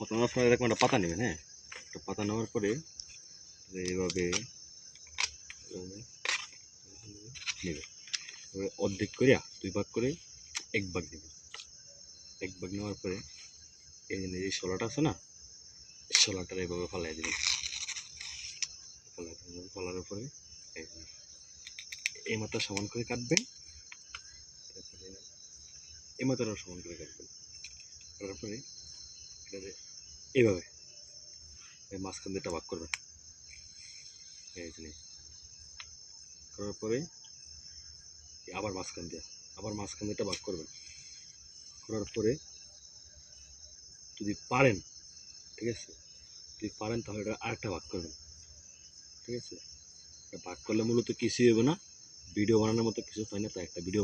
পাতা নেওয়ার পরে এরকম একটা পাতা নেবেন। হ্যাঁ, একটা পাতা নেওয়ার পরে এইভাবে নেবে, এবার অর্ধেক করিয়া 2 ভাগ করে 1 ভাগ নেবেন। 1 ভাগ নেওয়ার পরে এই যে এই শলাটা আছে না, শলাটার এইভাবে ফালাই দেবেন। ফলার পরে এই মাথা সমান করে কাটবেন, তারপরে এই মাথাটাও সমান করে কাটবেন। তারপরে এইভাবে মাঝখান দিয়ে ভাগ করবেন। এই যে করার পরে আবার মাঝখান দিয়ে ভাগ করবেন। করার পরে যদি পারেন, ঠিক আছে, যদি পারেন তাহলে এটা আরেকটা ভাগ করবেন। ঠিক আছে, ভাগ করলে মূলত কিছুই হবে না, ভিডিও বানানোর মতো কিছু হয় না, তাই একটা ভিডিও